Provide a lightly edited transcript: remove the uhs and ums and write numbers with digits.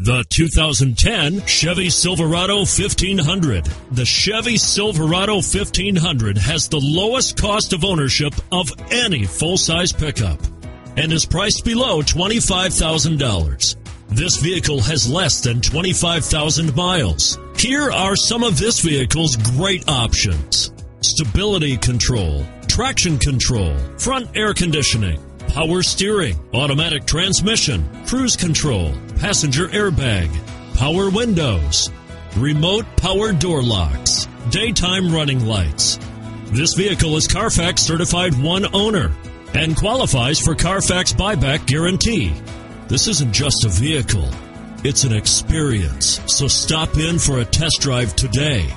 The 2010 Chevy Silverado 1500. The Chevy Silverado 1500 has the lowest cost of ownership of any full-size pickup and is priced below $25,000. This vehicle has less than 25,000 miles. Here are some of this vehicle's great options: stability control, traction control, front air conditioning, power steering, automatic transmission, cruise control, passenger airbag, power windows, remote power door locks, daytime running lights. This vehicle is Carfax certified one owner and qualifies for Carfax buyback guarantee. This isn't just a vehicle, it's an experience. So stop in for a test drive today.